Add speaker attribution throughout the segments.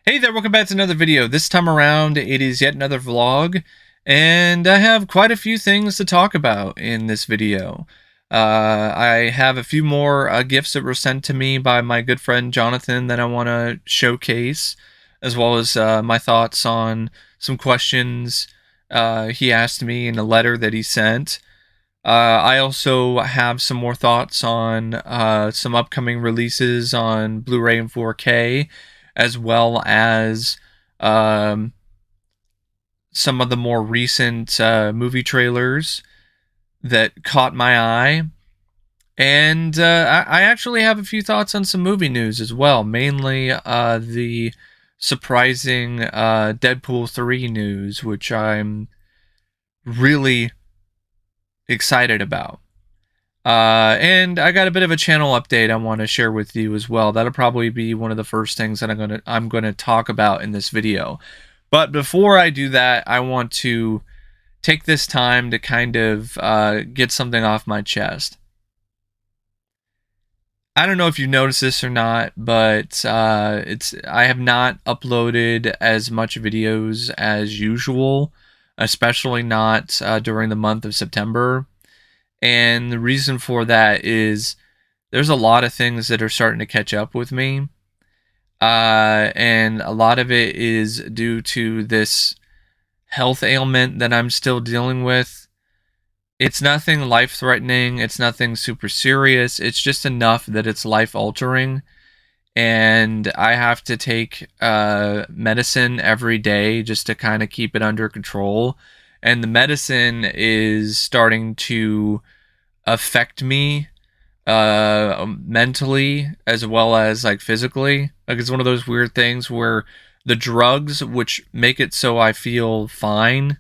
Speaker 1: Hey there, welcome back to another video. This time around, it is yet another vlog, and I have quite a few things to talk about in this video. I have a few more gifts that were sent to me by my good friend Jonathan that I want to showcase, as well as my thoughts on some questions he asked me in a letter that he sent. I also have some more thoughts on some upcoming releases on Blu-ray and 4K, as well as um, some of the more recent movie trailers that caught my eye. And I actually have a few thoughts on some movie news as well, mainly the surprising Deadpool 3 news, which I'm really excited about. And I got a bit of a channel update I want to share with you as well. That'll probably be one of the first things that I'm gonna talk about in this video. But before I do that, I want to take this time to kind of get something off my chest. I don't know if you've noticed this or not, but I have not uploaded as much videos as usual, especially not during the month of September. And the reason for that is there's a lot of things that are starting to catch up with me. And a lot of it is due to this health ailment that I'm still dealing with. It's nothing life-threatening. It's nothing super serious. It's just enough that it's life-altering. And I have to take medicine every day just to kind of keep it under control. And the medicine is starting to affect me mentally as well as like physically. Like it's one of those weird things where the drugs, which make it so I feel fine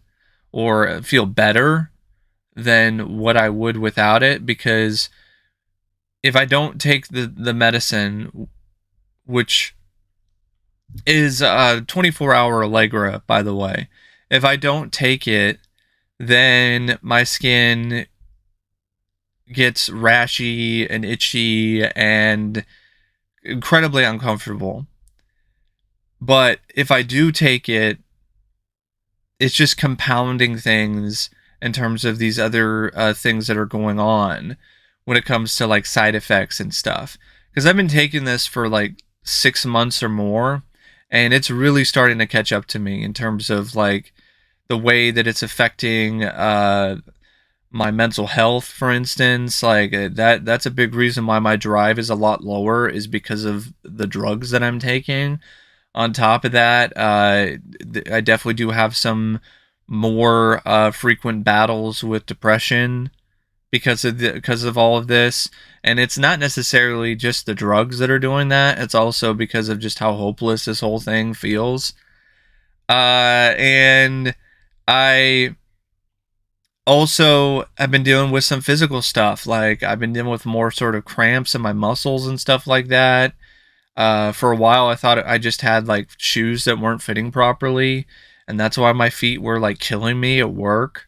Speaker 1: or feel better than what I would without it, because if I don't take the medicine, which is 24-hour Allegra, by the way, if I don't take it, then my skin gets rashy and itchy and incredibly uncomfortable. But if I do take it, it's just compounding things in terms of these other things that are going on when it comes to like side effects and stuff. Because I've been taking this for like 6 months or more, and it's really starting to catch up to me in terms of like the way that it's affecting my mental health, for instance. Like that's a big reason why my drive is a lot lower, is because of the drugs that I'm taking. On top of that, I definitely do have some more frequent battles with depression because of all of this. And it's not necessarily just the drugs that are doing that. It's also because of just how hopeless this whole thing feels. And I also I've been dealing with some physical stuff. Like I've been dealing with more sort of cramps in my muscles and stuff like that. For a while I thought I just had like shoes that weren't fitting properly, and that's why my feet were like killing me at work.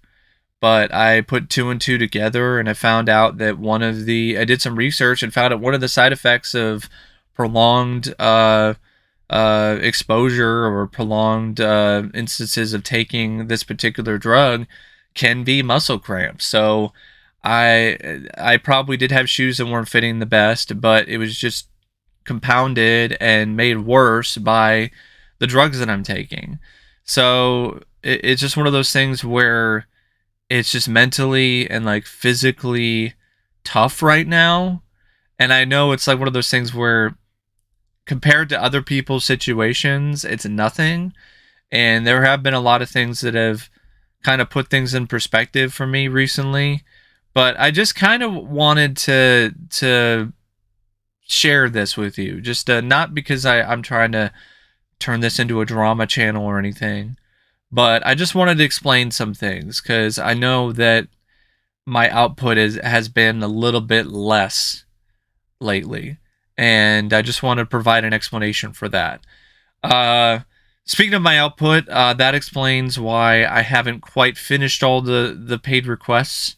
Speaker 1: But I put two and two together, and I found out that I did some research and found out one of the side effects of prolonged exposure or prolonged instances of taking this particular drug can be muscle cramps. So I probably did have shoes that weren't fitting the best, but it was just compounded and made worse by the drugs that I'm taking. So it's just one of those things where it's just mentally and like physically tough right now. And I know it's like one of those things where compared to other people's situations, it's nothing. And there have been a lot of things that have kind of put things in perspective for me recently. But I just kind of wanted to share this with you. Just not because I'm trying to turn this into a drama channel or anything, but I just wanted to explain some things because I know that my output has been a little bit less lately, and I just want to provide an explanation for that. Speaking of my output, that explains why I haven't quite finished all the paid requests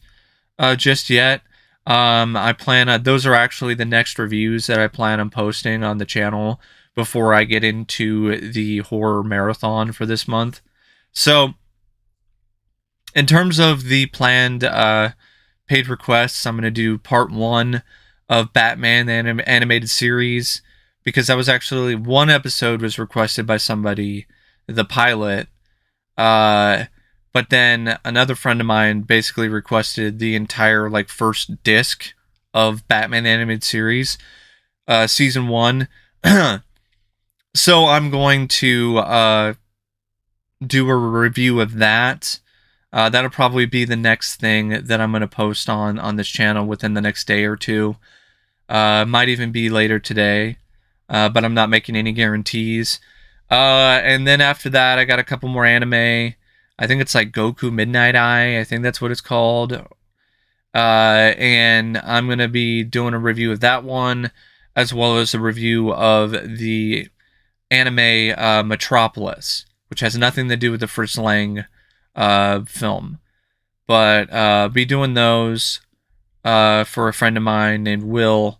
Speaker 1: just yet. I plan on, those are actually the next reviews that I plan on posting on the channel before I get into the horror marathon for this month. So, in terms of the planned paid requests, I'm going to do part one of Batman the animated series, because that was actually one episode was requested by somebody, the pilot. Uh, but then another friend of mine basically requested the entire like first disc of Batman the animated series, season one. So I'm going to do a review of that. That'll probably be the next thing that I'm going to post on this channel within the next day or two. Might even be later today, but I'm not making any guarantees. And then after that, I got a couple more anime. I think it's like Goku Midnight Eye. I think that's what it's called. And I'm going to be doing a review of that one, as well as a review of the anime Metropolis, which has nothing to do with the Fritz Lang film. But be doing those for a friend of mine named Will.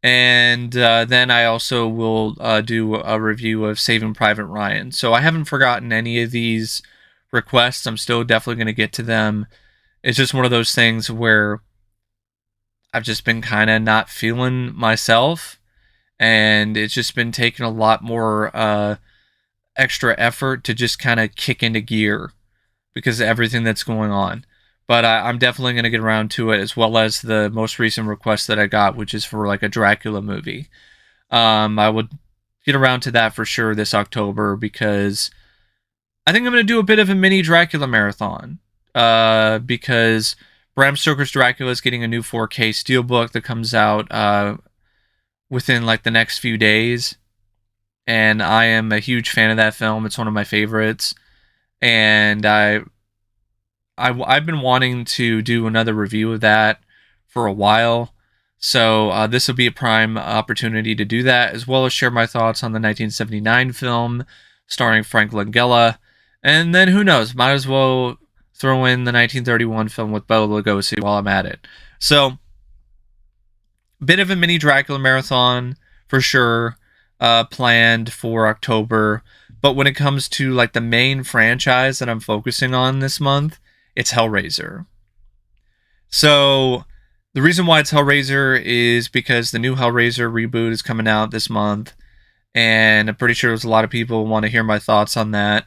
Speaker 1: And then I also will do a review of Saving Private Ryan. So I haven't forgotten any of these requests. I'm still definitely going to get to them. It's just one of those things where I've just been kind of not feeling myself. And it's just been taking a lot more extra effort to just kind of kick into gear because of everything that's going on. But I'm definitely going to get around to it, as well as the most recent request that I got, which is for like a Dracula movie. I would get around to that for sure this October, because I think I'm going to do a bit of a mini Dracula marathon. Because Bram Stoker's Dracula is getting a new 4K steelbook that comes out within like the next few days. And I am a huge fan of that film. It's one of my favorites. And I've been wanting to do another review of that for a while, so this will be a prime opportunity to do that, as well as share my thoughts on the 1979 film starring Frank Langella, and then who knows, might as well throw in the 1931 film with Bela Lugosi while I'm at it. So, bit of a mini Dracula marathon for sure, planned for October. But when it comes to like the main franchise that I'm focusing on this month, it's Hellraiser. So the reason why it's Hellraiser is because the new Hellraiser reboot is coming out this month, and I'm pretty sure there's a lot of people who want to hear my thoughts on that,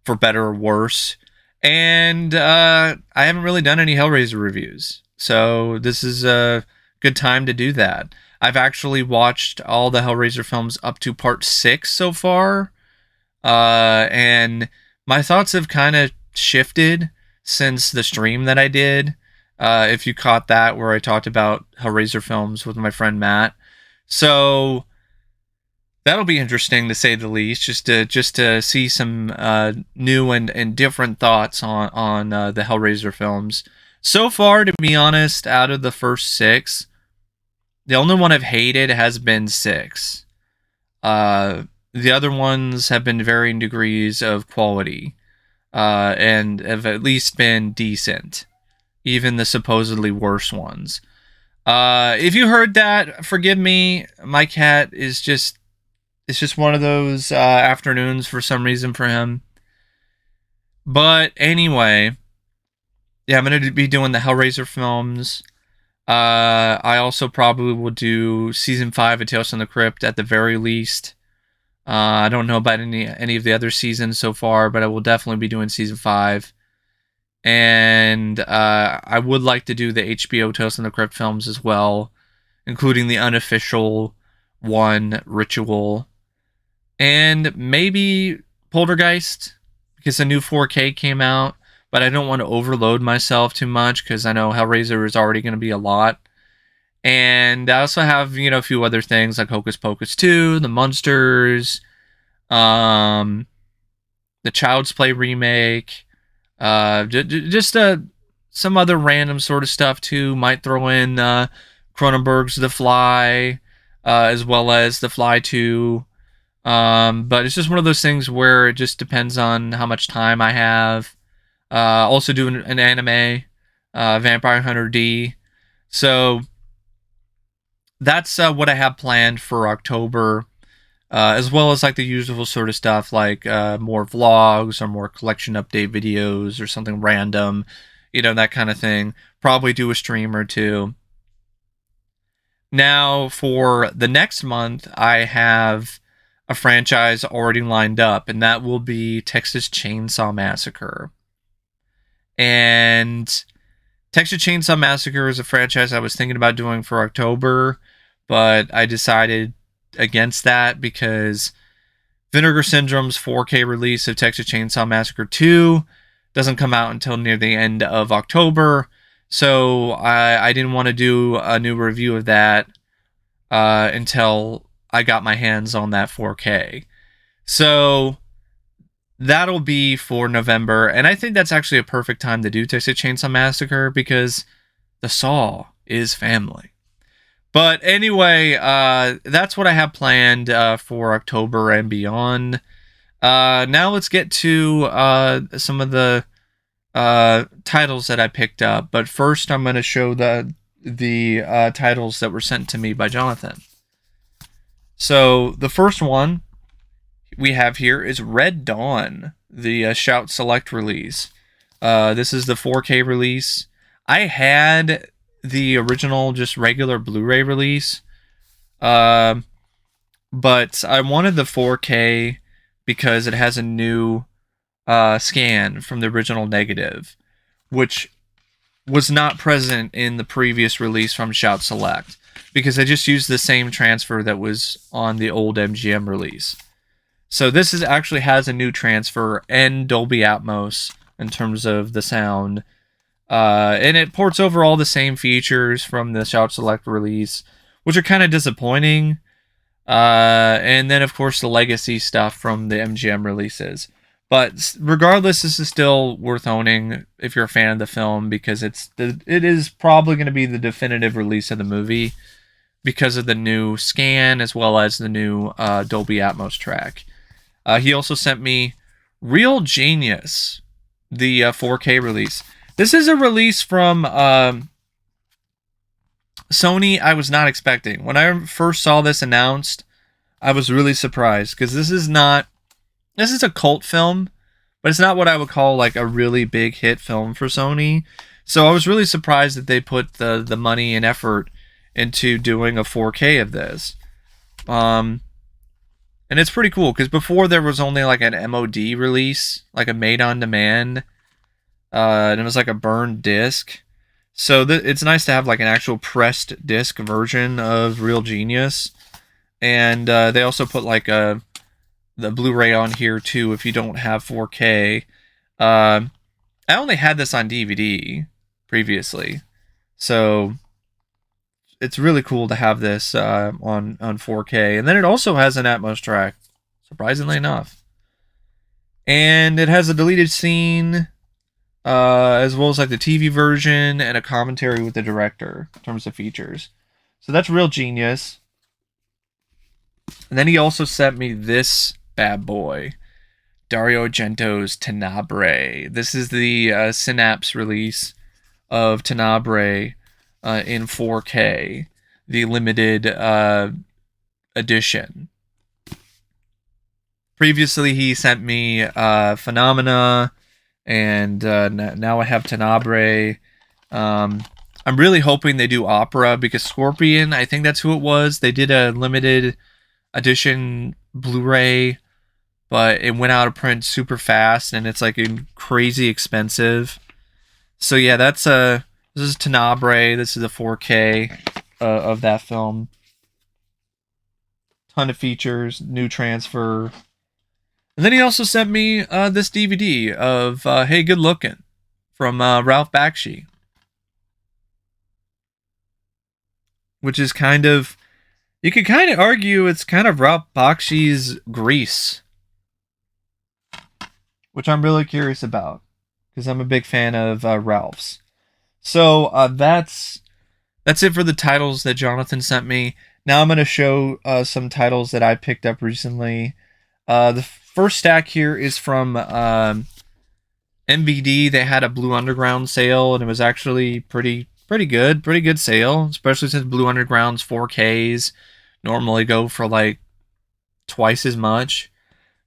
Speaker 1: for better or worse. And I haven't really done any Hellraiser reviews, so this is a good time to do that. I've actually watched all the Hellraiser films up to part 6 so far, and my thoughts have kind of shifted since the stream that I did. If you caught that, where I talked about Hellraiser films with my friend Matt. So that'll be interesting, to say the least, just to see some new and different thoughts on the Hellraiser films. So far, to be honest, out of the first 6, the only one I've hated has been 6. The other ones have been varying degrees of quality, and have at least been decent, even the supposedly worse ones. If you heard that, forgive me. My cat is just, it's just one of those afternoons for some reason for him. But anyway, yeah, I'm going to be doing the Hellraiser films. I also probably will do season 5 of Tales from the Crypt at the very least. I don't know about any of the other seasons so far, but I will definitely be doing season 5. And I would like to do the HBO Tales from the Crypt films as well, including the unofficial one, Ritual, and maybe Poltergeist, because the new 4K came out. But I don't want to overload myself too much, because I know Hellraiser is already going to be a lot. And I also have, a few other things like Hocus Pocus 2, The Munsters, the Child's Play remake, just some other random sort of stuff too. Might throw in Cronenberg's The Fly, as well as The Fly 2. But it's just one of those things where it just depends on how much time I have. Also doing an anime, Vampire Hunter D. So that's what I have planned for October. as well as like the usual sort of stuff like more vlogs or more collection update videos or something random, that kind of thing. Probably do a stream or two. Now, for the next month, I have a franchise already lined up, and that will be Texas Chainsaw Massacre. And Texas Chainsaw Massacre is a franchise I was thinking about doing for October, but I decided against that because Vinegar Syndrome's 4K release of Texas Chainsaw Massacre 2 doesn't come out until near the end of October, so I didn't want to do a new review of that until I got my hands on that 4K. So that'll be for November, and I think that's actually a perfect time to do Texas Chainsaw Massacre because the Saw is family. But anyway, that's what I have planned for October and beyond. Now let's get to some of the titles that I picked up. But first, I'm going to show the titles that were sent to me by Jonathan. So the first one we have here is Red Dawn, the Shout Select release. This is the 4K release. I had the original, just regular Blu-ray release, but I wanted the 4K because it has a new scan from the original negative, which was not present in the previous release from Shout Select, because I just used the same transfer that was on the old MGM release. So this actually has a new transfer and Dolby Atmos in terms of the sound. And it ports over all the same features from the Shout Select release, which are kind of disappointing. And then, of course, the legacy stuff from the MGM releases. But regardless, this is still worth owning if you're a fan of the film, because it is probably going to be the definitive release of the movie because of the new scan as well as the new Dolby Atmos track. He also sent me Real Genius, the 4K release. This is a release from Sony I was not expecting. When I first saw this announced, I was really surprised because this is a cult film, but it's not what I would call like a really big hit film for Sony. So I was really surprised that they put the money and effort into doing a 4K of this. And it's pretty cool because before there was only like an MOD release, like a made on demand, and it was like a burned disc. So it's nice to have like an actual pressed disc version of Real Genius. And they also put like the Blu-ray on here too if you don't have 4K. I only had this on DVD previously, so it's really cool to have this on 4K. And then it also has an Atmos track, surprisingly enough. And it has a deleted scene, as well as like the TV version and a commentary with the director in terms of features. So that's Real Genius. And then he also sent me this bad boy, Dario Argento's Tenebrae. This is the Synapse release of Tenebrae in 4K, the limited edition. Previously, he sent me Phenomena, and now I have Tenebrae. I'm really hoping they do Opera, because Scorpion, I think that's who it was. They did a limited edition Blu-ray, but it went out of print super fast, and it's like crazy expensive. So yeah, this is Tenebrae. This is a 4K of that film. Ton of features, new transfer. And then he also sent me this DVD of Hey Good Lookin' from Ralph Bakshi, which is kind of, you could kind of argue it's kind of Ralph Bakshi's Grease, which I'm really curious about because I'm a big fan of Ralph's. So that's it for the titles that Jonathan sent me. Now I'm going to show some titles that I picked up recently. The first stack here is from MVD. They had a Blue Underground sale, and it was actually pretty good sale, especially since Blue Underground's 4Ks normally go for like twice as much.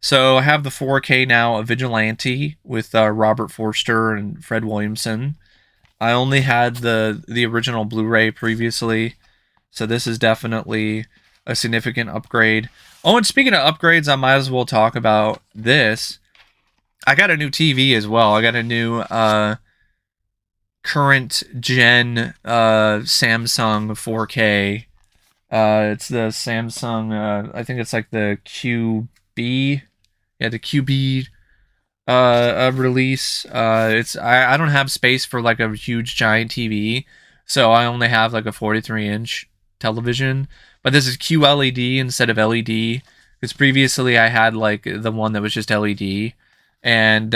Speaker 1: So I have the 4K now of Vigilante with Robert Forster and Fred Williamson. I only had the original Blu-ray previously, so this is definitely a significant upgrade. Oh, and speaking of upgrades, I might as well talk about this. I got a new TV as well. I got a new current gen Samsung 4K. It's the Samsung. I think it's like the QB. Yeah, the QB release. I don't have space for like a huge giant TV, so I only have like a 43-inch television. But this is QLED instead of LED, because previously I had like the one that was just LED, and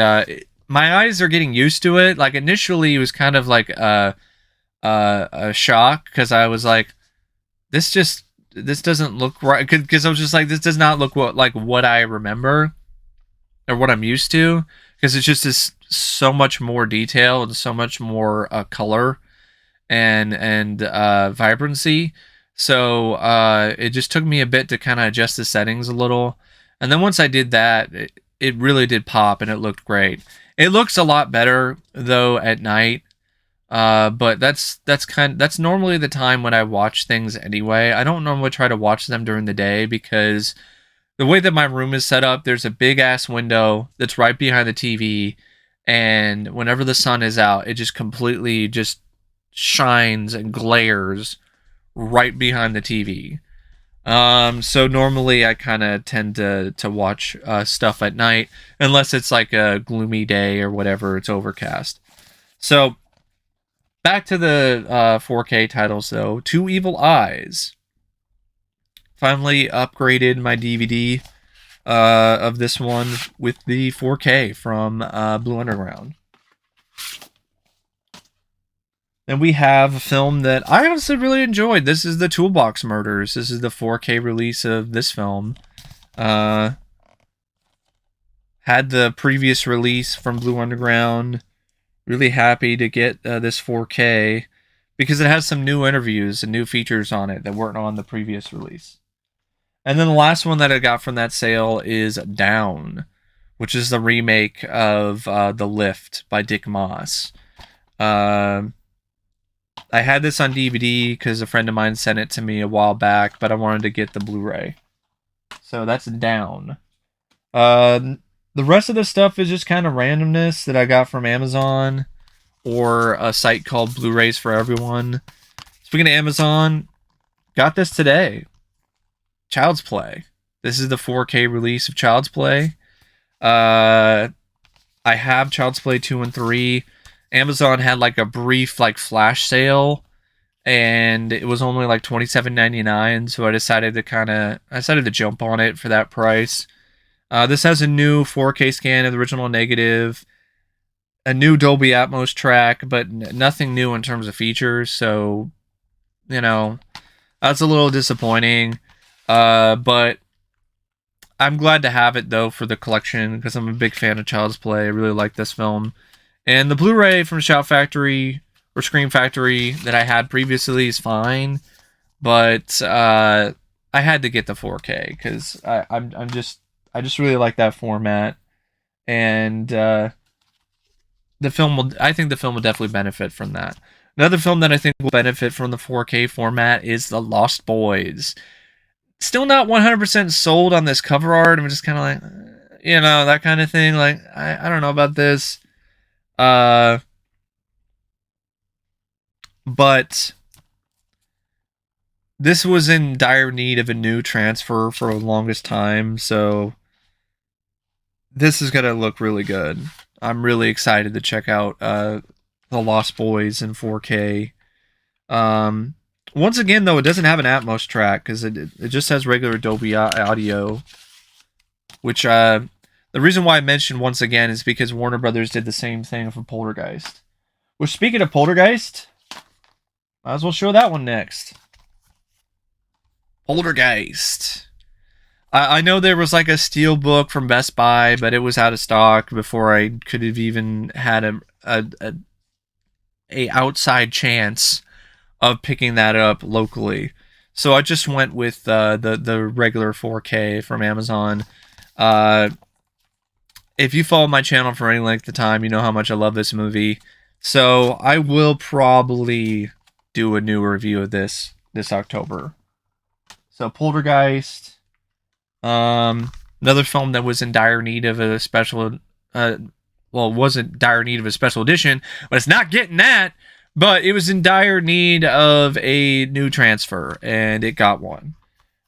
Speaker 1: my eyes are getting used to it. Like initially, it was kind of like a shock because I was like, this doesn't look right, because I was just like, this does not look what I remember or what I'm used to, because it's just this so much more detail and so much more color and vibrancy. So it just took me a bit to kind of adjust the settings a little, and then once I did that, it really did pop and it looked great. It looks a lot better though at night, but that's normally the time when I watch things anyway. I don't normally try to watch them during the day because the way that my room is set up, there's a big ass window that's right behind the TV, and whenever the sun is out, it just completely just shines and glares right behind the TV. So normally I kind of tend to watch stuff at night, unless it's like a gloomy day or whatever, it's overcast. So back to the 4K titles though. Two Evil Eyes. Finally upgraded my DVD of this one with the 4K from Blue Underground. Then we have a film that I honestly really enjoyed. This is the Toolbox Murders. This is the 4K release of this film. Had the previous release from Blue Underground. Really happy to get this 4K because it has some new interviews and new features on it that weren't on the previous release. And then the last one that I got from that sale is Down, which is the remake of The Lift by Dick Moss. I had this on DVD because a friend of mine sent it to me a while back, but I wanted to get the Blu-ray. So that's Down. The rest of the stuff is just kind of randomness that I got from Amazon or a site called Blu-rays for Everyone. Speaking of Amazon, got this today. Child's Play. This is the 4K release of Child's Play. I have Child's Play 2 and 3. Amazon had like a brief like flash sale, and it was only like $27.99, so I decided to jump on it for that price. This has a new 4K scan of the original negative, a new Dolby Atmos track, but nothing new in terms of features, so that's a little disappointing. But I'm glad to have it though for the collection because I'm a big fan of Child's Play. I really like this film. And the Blu-ray from Shout Factory or Scream Factory that I had previously is fine, but I had to get the 4K because I just really like that format, and I think the film will definitely benefit from that. Another film that I think will benefit from the 4K format is The Lost Boys. Still not 100% sold on this cover art. I'm just kind of like, that kind of thing. Like, I don't know about this. But this was in dire need of a new transfer for the longest time, so this is gonna look really good. I'm really excited to check out The Lost Boys in 4K. Once again, though, it doesn't have an Atmos track because it just has regular Dolby audio, which the reason why I mentioned once again is because Warner Brothers did the same thing for Poltergeist. Which, speaking of Poltergeist, might as well show that one next. Poltergeist. I know there was like a steel book from Best Buy, but it was out of stock before I could have even had a outside chance of picking that up locally. So I just went with the regular 4K from Amazon. Uh, if you follow my channel for any length of time, you know how much I love this movie. So I will probably do a new review of this October. So Poltergeist, another film that was in dire need of a special, well, it wasn't dire need of a special edition, but it's not getting that. But it was in dire need of a new transfer, and it got one.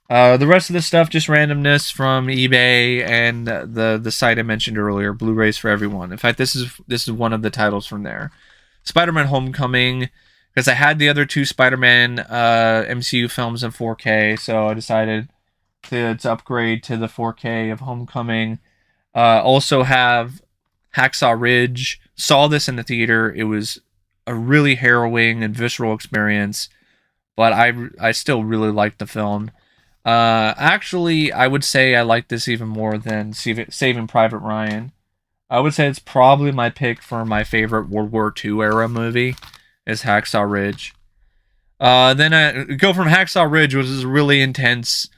Speaker 1: The rest of the stuff, just randomness from eBay and the site I mentioned earlier, Blu-rays for everyone. In fact, this is one of the titles from there. Spider-Man: Homecoming, because I had the other two Spider-Man MCU films in 4K, so I decided to upgrade to the 4K of Homecoming. Also have Hacksaw Ridge. Saw this in the theater. It was a really harrowing and visceral experience, but I still really liked the film. Actually, I would say I like this even more than Saving Private Ryan. I would say it's probably my pick for my favorite World War II era movie is Hacksaw Ridge. Then I go from Hacksaw Ridge, which is a really intense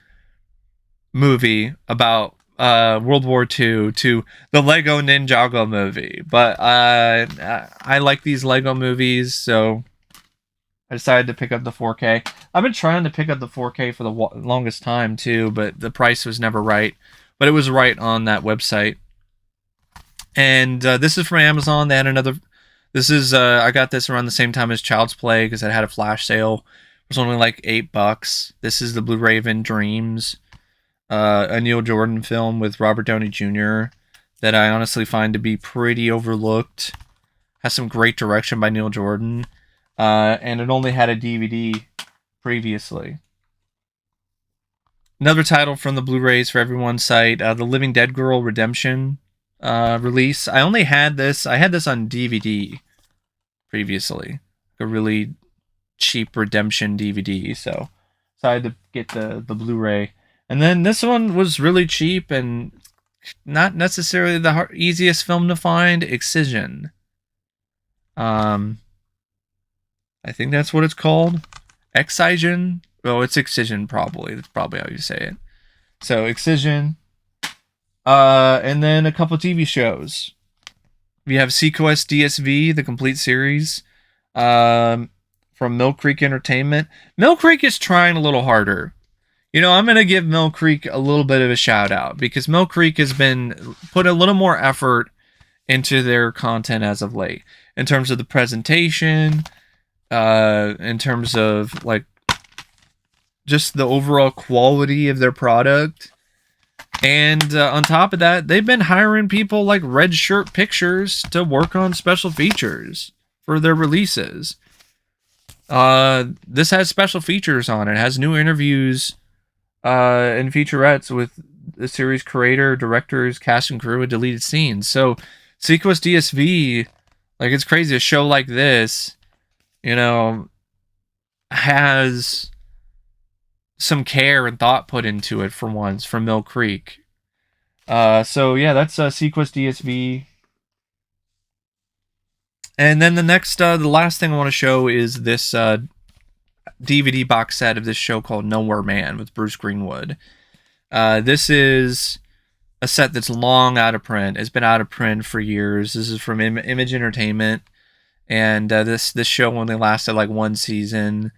Speaker 1: movie about World War II, to the Lego Ninjago movie. But I like these Lego movies, so I decided to pick up the 4K. I've been trying to pick up the 4K for the longest time too, but the price was never right. But it was right on that website. And this is from Amazon. They had another. This is I got this around the same time as Child's Play because it had a flash sale. It was only like $8. This is the Blue Raven Dreams, a Neil Jordan film with Robert Downey Jr. that I honestly find to be pretty overlooked. Has some great direction by Neil Jordan. And it only had a DVD previously. Another title from the Blu-rays for everyone's site, The Living Dead Girl Redemption release. I only had this. I had this on DVD previously, a really cheap Redemption DVD. So I had to get the Blu-ray. And then this one was really cheap and not necessarily the easiest film to find. Excision. I think that's what it's called. Excision. Oh, it's Excision probably. That's probably how you say it. So Excision. And then a couple TV shows. We have seaQuest DSV, the complete series, from Mill Creek Entertainment. Mill Creek is trying a little harder. You know, I'm going to give Mill Creek a little bit of a shout out because Mill Creek has been put a little more effort into their content as of late in terms of the presentation, in terms of like just the overall quality of their product. And on top of that, they've been hiring people like Red Shirt Pictures to work on special features for their releases. This has special features on it. It has new interviews and featurettes with the series creator, directors, cast and crew, and deleted scenes. So seaQuest DSV, like, it's crazy. A show like this, you know, has some care and thought put into it for once from Mill Creek. So yeah, that's seaQuest DSV. And then the last thing I want to show is this DVD box set of this show called Nowhere Man with Bruce Greenwood. This is a set that's long out of print. It's been out of print for years. This is from Image Entertainment, and this show only lasted like one season.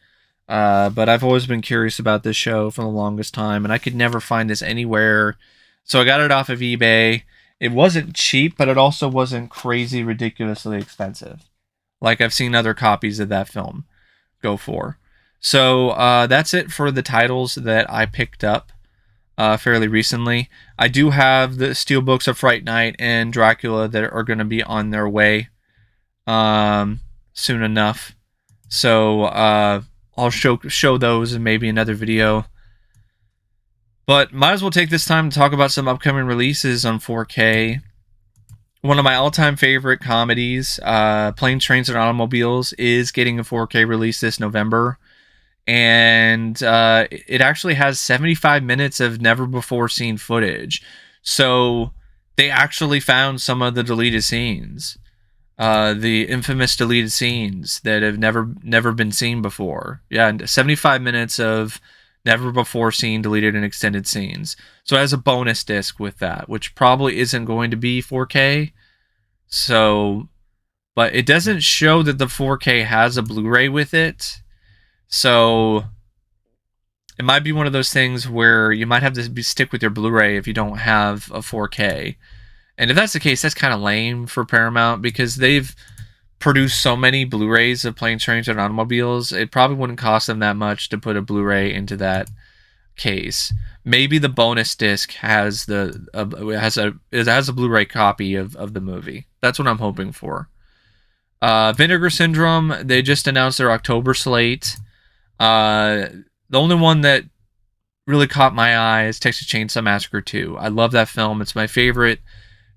Speaker 1: But I've always been curious about this show for the longest time, and I could never find this anywhere. So I got it off of eBay. It wasn't cheap, but it also wasn't crazy, ridiculously expensive, like I've seen other copies of that film go for. So that's it for the titles that I picked up fairly recently. I do have the Steelbooks of Fright Night and Dracula that are going to be on their way soon enough. So I'll show those in maybe another video. But might as well take this time to talk about some upcoming releases on 4K. One of my all-time favorite comedies, Planes, Trains, and Automobiles, is getting a 4K release this November. And it actually has 75 minutes of never-before-seen footage. So they actually found some of the deleted scenes. The infamous deleted scenes that have never been seen before. Yeah, 75 minutes of never before seen deleted and extended scenes. So it has a bonus disc with that, which probably isn't going to be 4K. So, but it doesn't show that the 4K has a Blu-ray with it. So it might be one of those things where you might have to stick with your Blu-ray if you don't have a 4K. And if that's the case, that's kind of lame for Paramount because they've produced so many Blu-rays of Planes, Trains, and Automobiles. It probably wouldn't cost them that much to put a Blu-ray into that case. Maybe the bonus disc has a Blu-ray copy of the movie. That's what I'm hoping for. Vinegar Syndrome. They just announced their October slate. The only one that really caught my eye is Texas Chainsaw Massacre 2. I love that film. It's my favorite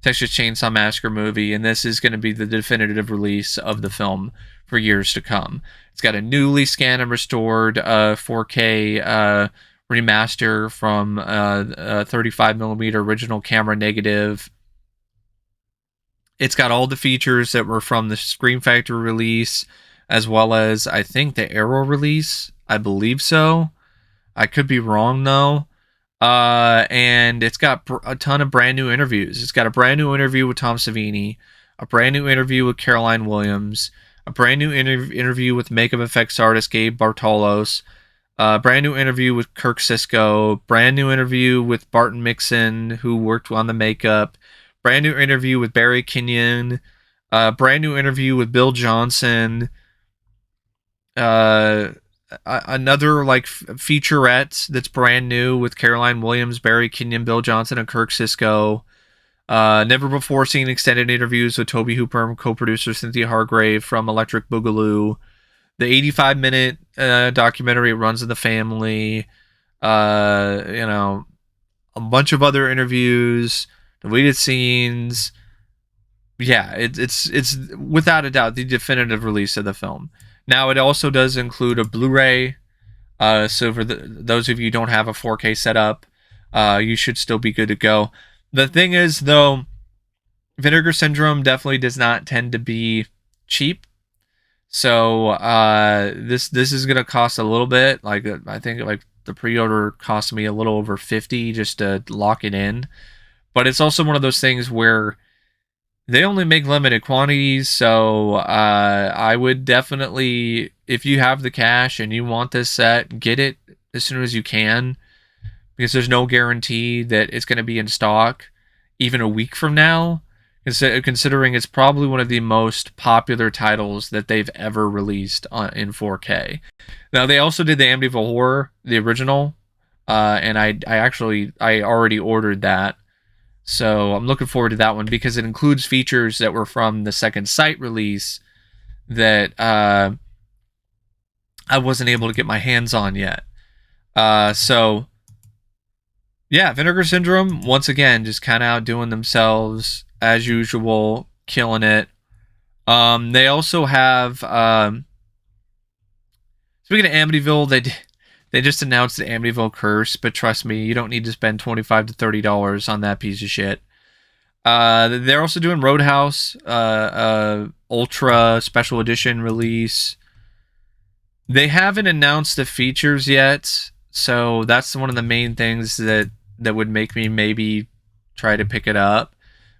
Speaker 1: Texas Chainsaw Massacre movie, and this is going to be the definitive release of the film for years to come. It's got a newly scanned and restored 4K remaster from a 35mm original camera negative. It's got all the features that were from the Scream Factory release, as well as, I think, the Arrow release. I believe so. I could be wrong, though. And it's got a ton of brand new interviews. It's got a brand new interview with Tom Savini, a brand new interview with Caroline Williams, a brand new interview with makeup effects artist Gabe Bartolos, a brand new interview with Kirk Sisko, brand new interview with Barton Mixon, who worked on the makeup, brand new interview with Barry Kenyon, brand new interview with Bill Johnson, another like featurette that's brand new with Caroline Williams, Barry Kenyon, Bill Johnson, and Kirk Sisko. Never before seen extended interviews with Toby Hooper and co-producer Cynthia Hargrave from Electric Boogaloo. The 85-minute documentary Runs in the Family. A bunch of other interviews, deleted scenes. Yeah, it's without a doubt the definitive release of the film. Now, it also does include a Blu-ray, so for those of you who don't have a 4K setup, you should still be good to go. The thing is, though, Vinegar Syndrome definitely does not tend to be cheap. So this is gonna cost a little bit. Like I think like the pre-order cost me a little over $50 just to lock it in. But it's also one of those things where they only make limited quantities, so I would definitely, if you have the cash and you want this set, get it as soon as you can, because there's no guarantee that it's going to be in stock even a week from now, considering it's probably one of the most popular titles that they've ever released in 4K. Now, they also did the Amityville Horror, the original, and I already ordered that. So I'm looking forward to that one because it includes features that were from the Second Sight release that I wasn't able to get my hands on yet. So, yeah, Vinegar Syndrome, once again, just kind of outdoing themselves as usual, killing it. They also have, speaking of Amityville, they just announced the Amityville Curse, but trust me, you don't need to spend $25 to $30 on that piece of shit. They're also doing Roadhouse, Ultra Special Edition release. They haven't announced the features yet, so that's one of the main things that would make me maybe try to pick it up,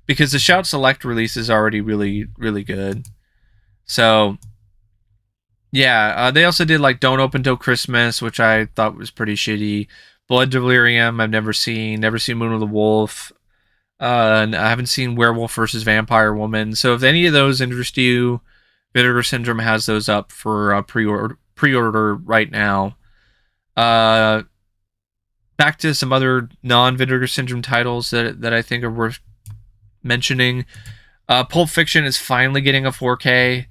Speaker 1: because the Shout Select release is already really, really good. So yeah, they also did like Don't Open Till Christmas, which I thought was pretty shitty. Blood Delirium, I've never seen Moon of the Wolf. And I haven't seen Werewolf versus Vampire Woman. So if any of those interest you, Vinegar Syndrome has those up for pre-order right now. Back to some other non-Vinegar Syndrome titles that I think are worth mentioning. Pulp Fiction is finally getting a 4K.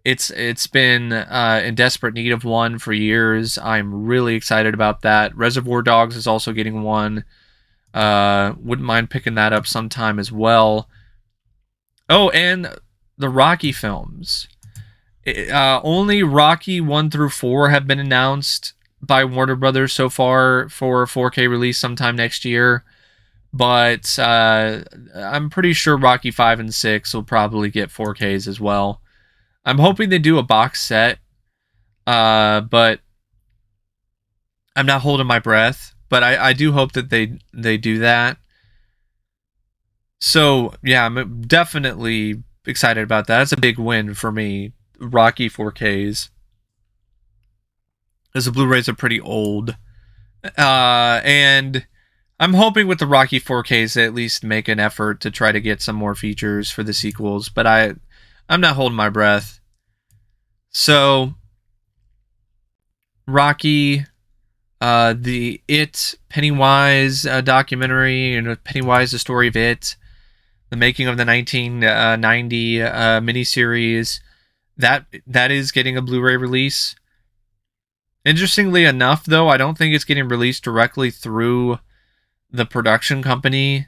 Speaker 1: It's been in desperate need of one for years. I'm really excited about that. Reservoir Dogs is also getting one. Wouldn't mind picking that up sometime as well. Oh, and the Rocky films. Only Rocky 1 through 4 have been announced by Warner Brothers so far for a 4K release sometime next year. But I'm pretty sure Rocky 5 and 6 will probably get 4Ks as well. I'm hoping they do a box set, but I'm not holding my breath, but I do hope that they do that. So yeah, I'm definitely excited about that. That's a big win for me. Rocky 4Ks, as the Blu-rays are pretty old, and I'm hoping with the Rocky 4Ks they at least make an effort to try to get some more features for the sequels. But I'm not holding my breath. So Rocky, the It Pennywise documentary, and Pennywise, the story of It, the making of the 1990 miniseries, that is getting a Blu-ray release. Interestingly enough, though, I don't think it's getting released directly through the production company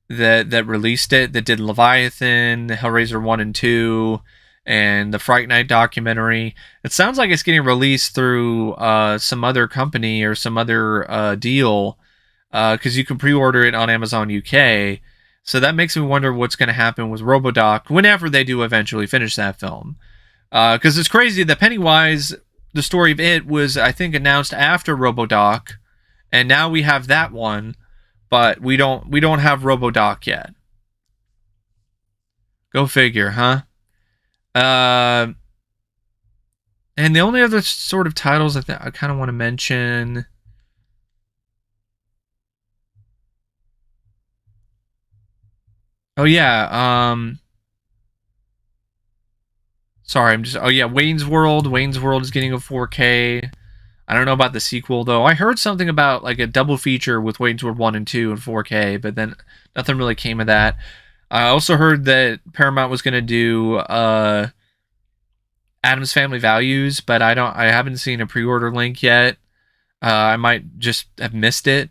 Speaker 1: that released it, that did Leviathan, Hellraiser 1 and 2, and the Fright Night documentary. It sounds like it's getting released through some other company or some other deal, because you can pre-order it on Amazon UK. So that makes me wonder what's going to happen with RoboDoc whenever they do eventually finish that film. Because it's crazy that Pennywise, the story of It, was, I think, announced after RoboDoc, and now we have that one, but we don't have RoboDoc yet. Go figure, huh? And the only other sort of titles I kind of want to mention. Oh yeah, sorry, I'm just. Oh yeah, Wayne's World. Wayne's World is getting a 4K. I don't know about the sequel though. I heard something about like a double feature with Wayne's World 1 and 2 in 4K, but then nothing really came of that. I also heard that Paramount was going to do Adam's Family Values, but I haven't seen a pre-order link yet. I might just have missed it,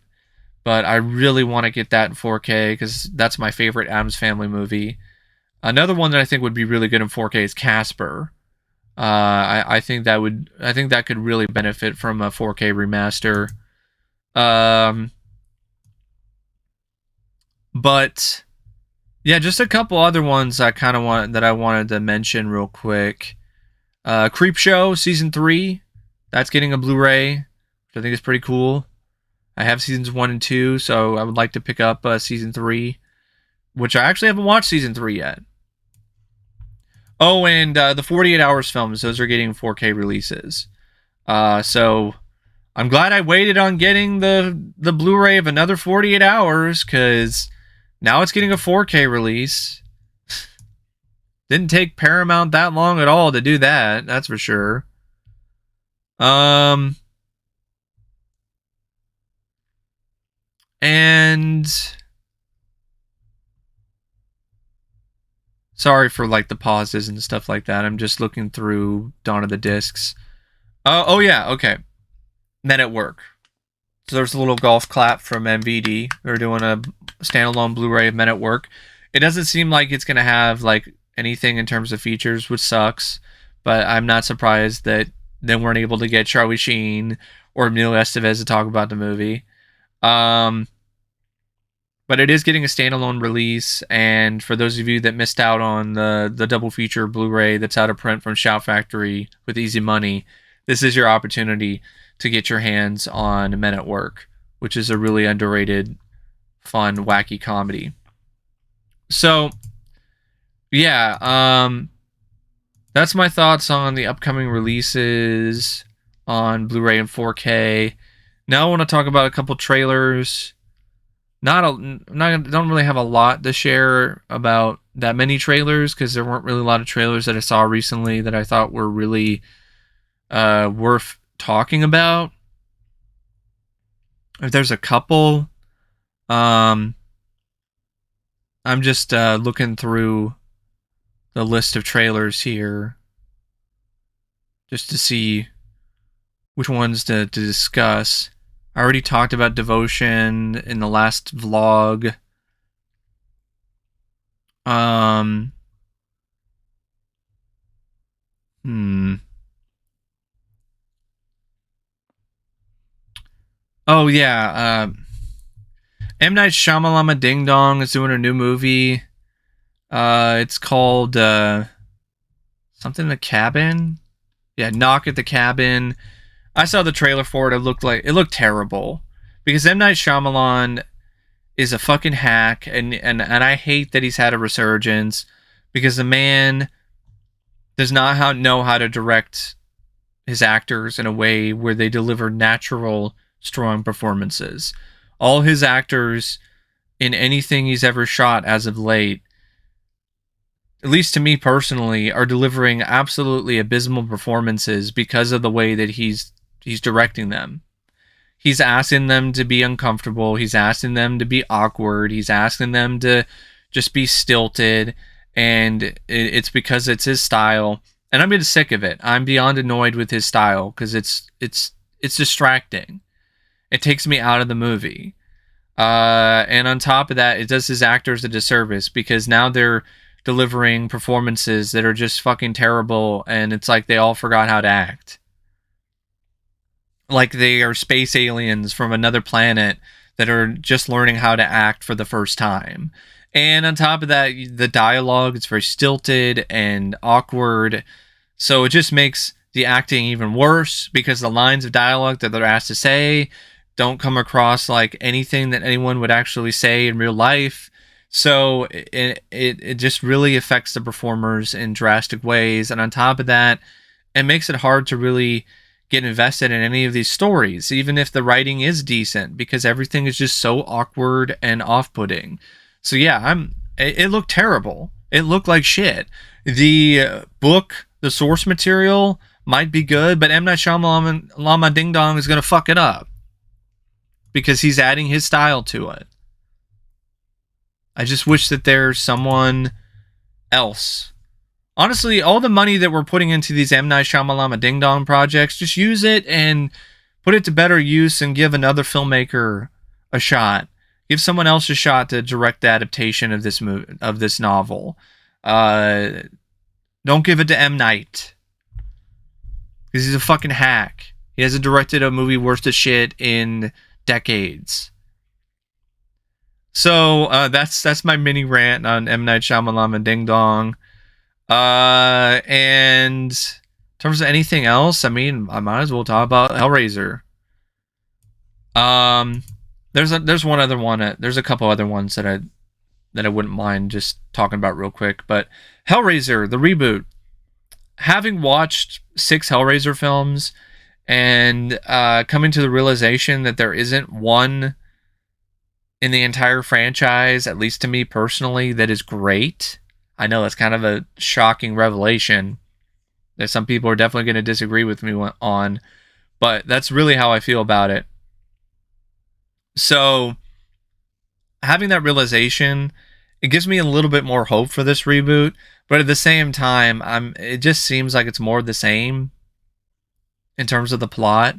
Speaker 1: but I really want to get that in 4K because that's my favorite Adam's Family movie. Another one that I think would be really good in 4K is Casper. I think that could really benefit from a 4K remaster. But yeah, just a couple other ones I wanted to mention real quick. Creepshow season 3, that's getting a Blu-ray, which I think is pretty cool. I have seasons 1 and 2, so I would like to pick up season 3, which I actually haven't watched season 3 yet. Oh, and the 48 Hours films, those are getting 4K releases. So I'm glad I waited on getting the Blu-ray of another 48 Hours, because now it's getting a 4K release. Didn't take Paramount that long at all to do that, that's for sure. And sorry for like the pauses and stuff like that. I'm just looking through Dawn of the Discs. Oh yeah, okay. Men at Work. So there's a little golf clap from MVD. They're doing a standalone Blu-ray of Men at Work. It doesn't seem like it's gonna have like anything in terms of features, which sucks. But I'm not surprised that they weren't able to get Charlie Sheen or Emilio Estevez to talk about the movie. But it is getting a standalone release, and for those of you that missed out on the double feature Blu-ray that's out of print from Shout Factory with easy money, this is your opportunity to get your hands on Men at Work, which is a really underrated, fun, wacky comedy. So, yeah, that's my thoughts on the upcoming releases on Blu-ray and 4K. Now I want to talk about a couple trailers. Don't really have a lot to share about that many trailers, because there weren't really a lot of trailers that I saw recently that I thought were really worth talking about. If there's a couple, I'm just looking through the list of trailers here just to see which ones to discuss. I already talked about Devotion in the last vlog. Oh yeah, M. Night Shyamalan Ding Dong is doing a new movie. It's called something in the Cabin. Yeah, Knock at the Cabin. I saw the trailer for it. It looked terrible because M Night Shyamalan is a fucking hack, and I hate that he's had a resurgence because the man does not know how to direct his actors in a way where they deliver natural, strong performances. All his actors in anything he's ever shot as of late, at least to me personally, are delivering absolutely abysmal performances because of the way that he's directing them. He's asking them to be uncomfortable. He's asking them to be awkward. He's asking them to just be stilted. And it's because it's his style. And I'm getting sick of it. I'm beyond annoyed with his style because it's distracting. It takes me out of the movie. And on top of that, it does his actors a disservice because now they're delivering performances that are just fucking terrible. And it's like they all forgot how to act. Like they are space aliens from another planet that are just learning how to act for the first time. And on top of that, the dialogue is very stilted and awkward. So it just makes the acting even worse because the lines of dialogue that they're asked to say don't come across like anything that anyone would actually say in real life. So it just really affects the performers in drastic ways. And on top of that, it makes it hard to really get invested in any of these stories, even if the writing is decent, because everything is just so awkward and off-putting. So yeah, it looked terrible. It looked like shit. The book, the source material might be good, but M. Night Shyamalan Lama Ding Dong is going to fuck it up because he's adding his style to it. I just wish that there's someone else. Honestly, all the money that we're putting into these M. Night Shyamalan Ding Dong projects, just use it and put it to better use and give another filmmaker a shot. Give someone else a shot to direct the adaptation of this novel. Don't give it to M. Night. Because he's a fucking hack. He hasn't directed a movie worth of shit in decades. So that's my mini rant on M. Night Shyamalan Ding Dong. And in terms of anything else, I mean, I might as well talk about Hellraiser. There's one other one. There's a couple other ones that I wouldn't mind just talking about real quick. But Hellraiser, the reboot. Having watched 6 Hellraiser films and coming to the realization that there isn't one in the entire franchise, at least to me personally, that is great. I know that's kind of a shocking revelation that some people are definitely going to disagree with me on, but that's really how I feel about it. So, having that realization, it gives me a little bit more hope for this reboot, but at the same time, it just seems like it's more of the same in terms of the plot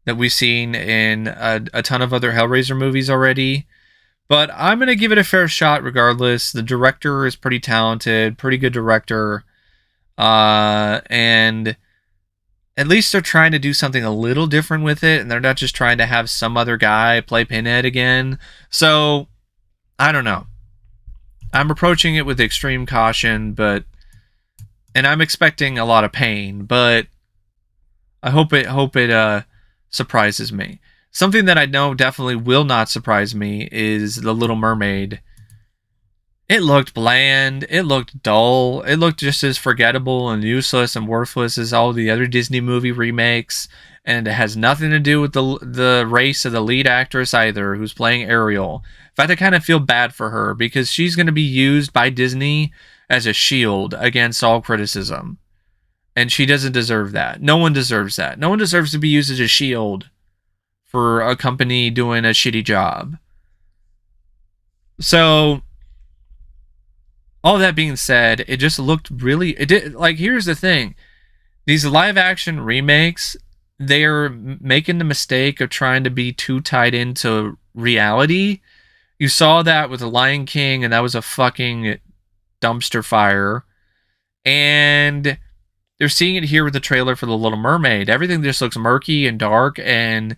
Speaker 1: that we've seen in a ton of other Hellraiser movies already. But I'm going to give it a fair shot regardless. The director is pretty talented, pretty good director. And at least they're trying to do something a little different with it, and they're not just trying to have some other guy play Pinhead again. So, I don't know. I'm approaching it with extreme caution, and I'm expecting a lot of pain, but I hope it surprises me. Something that I know definitely will not surprise me is The Little Mermaid. It looked bland. It looked dull. It looked just as forgettable and useless and worthless as all the other Disney movie remakes. And it has nothing to do with the race of the lead actress either, who's playing Ariel. In fact, I kind of feel bad for her because she's going to be used by Disney as a shield against all criticism. And she doesn't deserve that. No one deserves that. No one deserves to be used as a shield for a company doing a shitty job. So, all that being said, it just looked really... here's the thing. These live-action remakes, they're making the mistake of trying to be too tied into reality. You saw that with The Lion King, and that was a fucking dumpster fire. And they're seeing it here with the trailer for The Little Mermaid. Everything just looks murky and dark and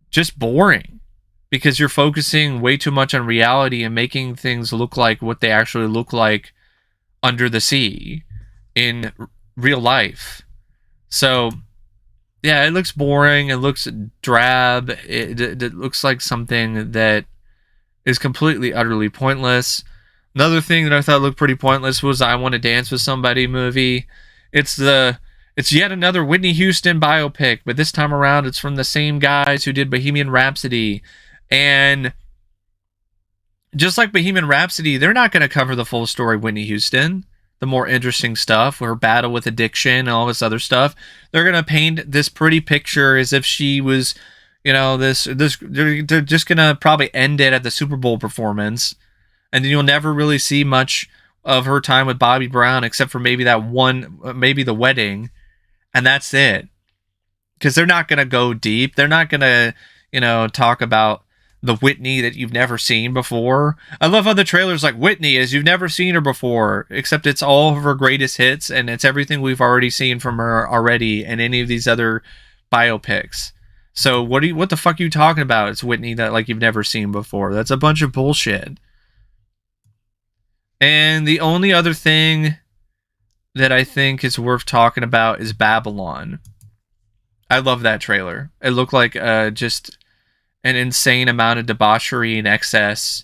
Speaker 1: just boring because you're focusing way too much on reality and making things look like what they actually look like under the sea in real life. So Yeah, it looks boring. It looks drab. It looks like something that is completely, utterly pointless. Another thing that I thought looked pretty pointless was I Want to Dance with Somebody movie. It's the it's yet another Whitney Houston biopic, but this time around it's from the same guys who did Bohemian Rhapsody. And just like Bohemian Rhapsody, they're not going to cover the full story of Whitney Houston, the more interesting stuff, her battle with addiction and all this other stuff. They're going to paint this pretty picture as if she was, this. They're just going to probably end it at the Super Bowl performance, and then you'll never really see much of her time with Bobby Brown except for maybe that one, maybe the wedding, and that's it. Because they're not going to go deep. They're not going to, talk about the Whitney that you've never seen before. I love how the trailer's like Whitney as you've never seen her before, except it's all of her greatest hits and it's everything we've already seen from her already in any of these other biopics. So what the fuck are you talking about? It's Whitney that like you've never seen before. That's a bunch of bullshit. And the only other thing that I think is worth talking about is Babylon. I love that trailer. It looked like just an insane amount of debauchery and excess,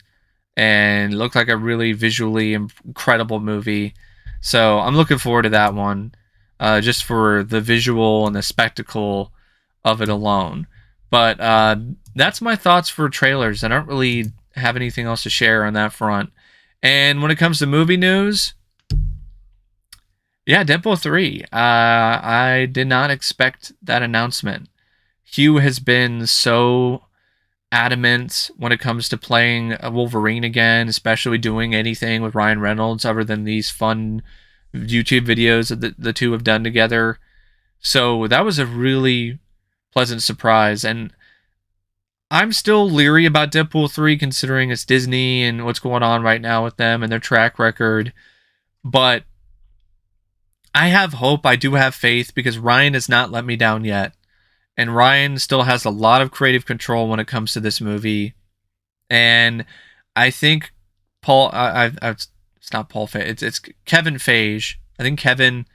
Speaker 1: and looked like a really visually incredible movie. So I'm looking forward to that one, just for the visual and the spectacle of it alone. But that's my thoughts for trailers. I don't really have anything else to share on that front. And when it comes to movie news, yeah, Deadpool 3. I did not expect that announcement. Hugh has been so adamant when it comes to playing a Wolverine again, especially doing anything with Ryan Reynolds other than these fun YouTube videos that the two have done together. So that was a really pleasant surprise. And I'm still leery about Deadpool 3 considering it's Disney and what's going on right now with them and their track record. But I have hope. I do have faith because Ryan has not let me down yet. And Ryan still has a lot of creative control when it comes to this movie. And I think it's not Paul Feig. It's Kevin Feige. I think Kevin.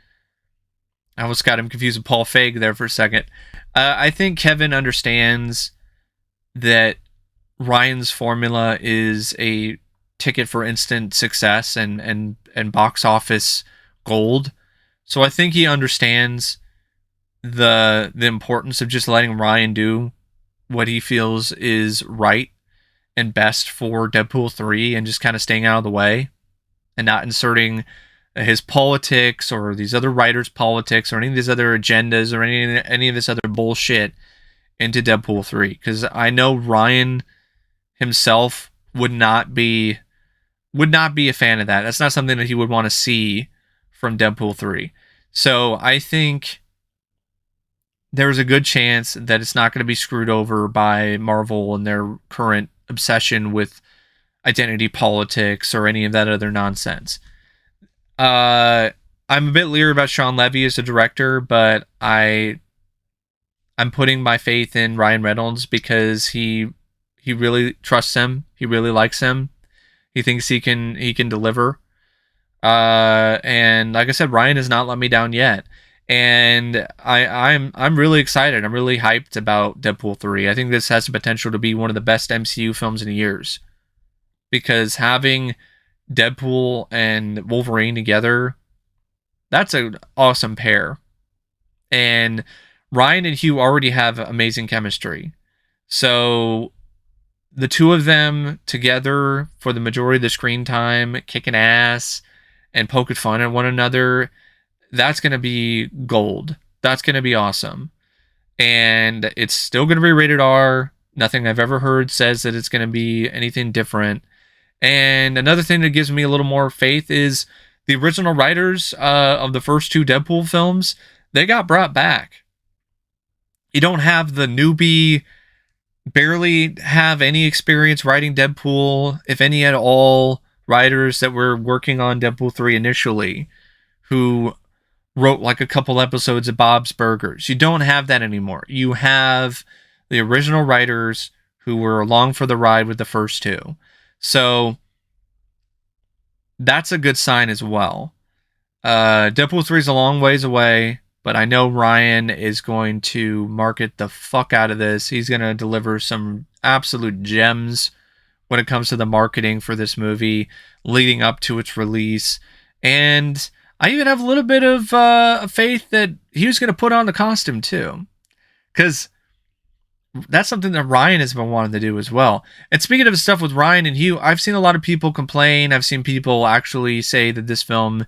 Speaker 1: I almost got him confused with Paul Feig there for a second. I think Kevin understands that Ryan's formula is a ticket for instant success and box office gold. So I think he understands the importance of just letting Ryan do what he feels is right and best for Deadpool 3 and just kind of staying out of the way and not inserting his politics or these other writers' politics or any of these other agendas or any of this other bullshit into Deadpool 3. Because I know Ryan himself would not be a fan of that. That's not something that he would want to see from Deadpool 3. So I think there's a good chance that it's not going to be screwed over by Marvel and their current obsession with identity politics or any of that other nonsense. I'm a bit leery about Sean Levy as a director, but I'm putting my faith in Ryan Reynolds because he really trusts him. He really likes him. He thinks he can deliver. And like I said, Ryan has not let me down yet. And I'm really excited. I'm really hyped about Deadpool 3. I think this has the potential to be one of the best MCU films in years. Because having Deadpool and Wolverine together, that's an awesome pair. And Ryan and Hugh already have amazing chemistry. So the two of them together for the majority of the screen time, kicking ass and poking fun at one another, that's going to be gold. That's going to be awesome. And it's still going to be rated R. Nothing I've ever heard says that it's going to be anything different. And another thing that gives me a little more faith is the original writers of the first two Deadpool films, they got brought back. You don't have the newbie, barely have any experience writing Deadpool, if any at all, writers that were working on Deadpool 3 initially, who wrote like a couple episodes of Bob's Burgers. You don't have that anymore. You have the original writers who were along for the ride with the first two. So that's a good sign as well. Deadpool 3 is a long ways away, but I know Ryan is going to market the fuck out of this. He's going to deliver some absolute gems when it comes to the marketing for this movie leading up to its release. And I even have a little bit of faith that he was going to put on the costume too. Because that's something that Ryan has been wanting to do as well. And speaking of stuff with Ryan and Hugh, I've seen a lot of people complain. I've seen people actually say that this film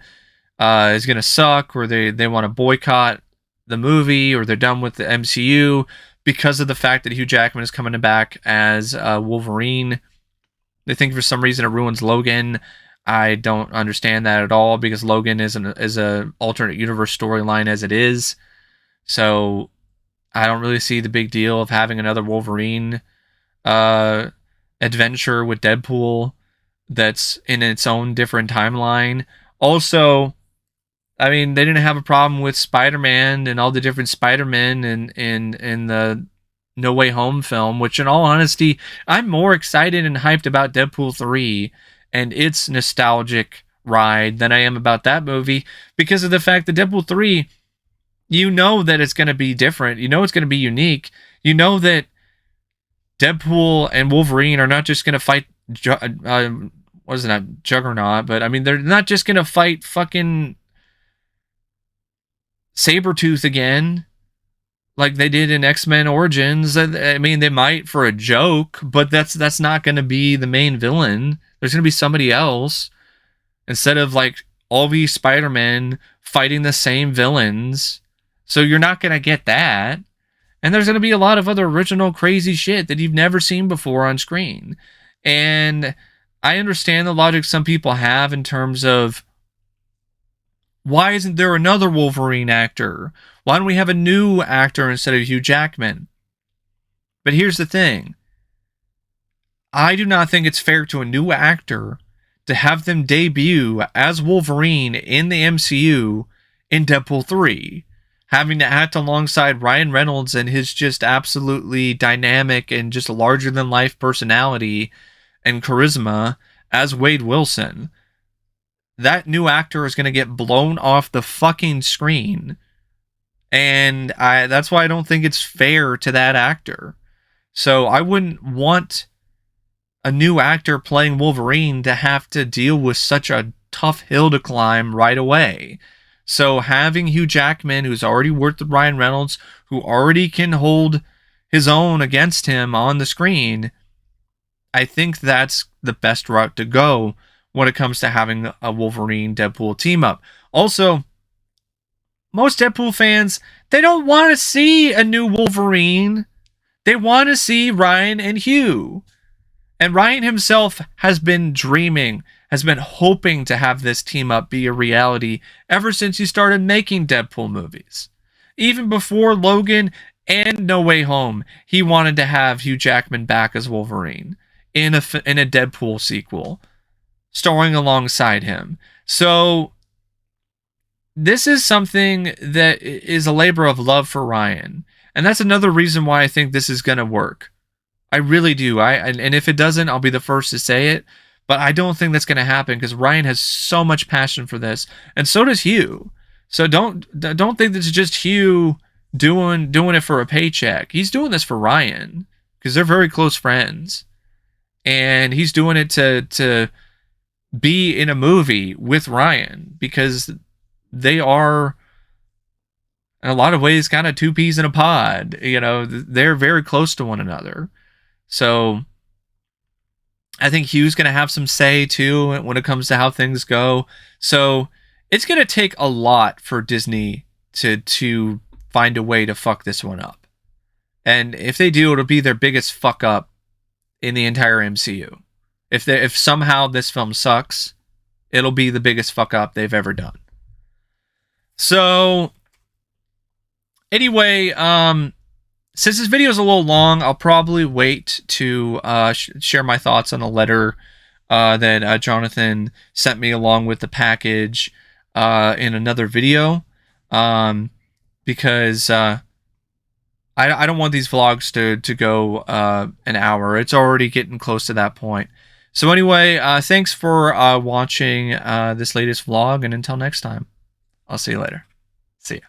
Speaker 1: is going to suck, or they want to boycott the movie, or they're done with the MCU because of the fact that Hugh Jackman is coming back as Wolverine. They think for some reason it ruins Logan. I don't understand that at all, because Logan is a alternate universe storyline as it is. So I don't really see the big deal of having another Wolverine adventure with Deadpool that's in its own different timeline. Also, I mean, they didn't have a problem with Spider-Man and all the different Spider-Men in the No Way Home film, which in all honesty, I'm more excited and hyped about Deadpool 3 and its nostalgic ride than I am about that movie, because of the fact that Deadpool 3, you know that it's going to be different. You know it's going to be unique. You know that Deadpool and Wolverine are not just going to fight, what is it, not Juggernaut, but I mean, they're not just going to fight fucking Sabretooth again, like they did in X-Men Origins. I mean, they might for a joke, but that's not going to be the main villain. There's going to be somebody else, instead of like all these Spider-Men fighting the same villains. So you're not going to get that. And there's going to be a lot of other original crazy shit that you've never seen before on screen. And I understand the logic some people have in terms of, why isn't there another Wolverine actor? Why don't we have a new actor instead of Hugh Jackman? But here's the thing. I do not think it's fair to a new actor to have them debut as Wolverine in the MCU in Deadpool 3. Having to act alongside Ryan Reynolds and his just absolutely dynamic and just larger-than-life personality and charisma as Wade Wilson. That new actor is going to get blown off the fucking screen. And that's why I don't think it's fair to that actor. So I wouldn't want a new actor playing Wolverine to have to deal with such a tough hill to climb right away. So having Hugh Jackman, who's already worked with Ryan Reynolds, who already can hold his own against him on the screen, I think that's the best route to go when it comes to having a Wolverine-Deadpool team-up. Also, most Deadpool fans, they don't want to see a new Wolverine. They want to see Ryan and Hugh. And Ryan himself has been dreaming, has been hoping to have this team-up be a reality ever since he started making Deadpool movies. Even before Logan and No Way Home, he wanted to have Hugh Jackman back as Wolverine in a Deadpool sequel, starring alongside him. So this is something that is a labor of love for Ryan. And that's another reason why I think this is going to work. I really do. And if it doesn't, I'll be the first to say it. But I don't think that's going to happen, because Ryan has so much passion for this, and so does Hugh. So don't think this is just Hugh doing it for a paycheck. He's doing this for Ryan, because they're very close friends, and he's doing it to be in a movie with Ryan, because they are, in a lot of ways, kind of two peas in a pod. You know, they're very close to one another. So I think Hugh's going to have some say too when it comes to how things go. So it's going to take a lot for Disney to find a way to fuck this one up. And if they do, it'll be their biggest fuck up in the entire MCU. If somehow this film sucks, it'll be the biggest fuck up they've ever done. So anyway, since this video is a little long, I'll probably wait to share my thoughts on the letter that Jonathan sent me along with the package in another video, because I don't want these vlogs to go an hour. It's already getting close to that point. So anyway, thanks for watching this latest vlog, and until next time, I'll see you later. See ya.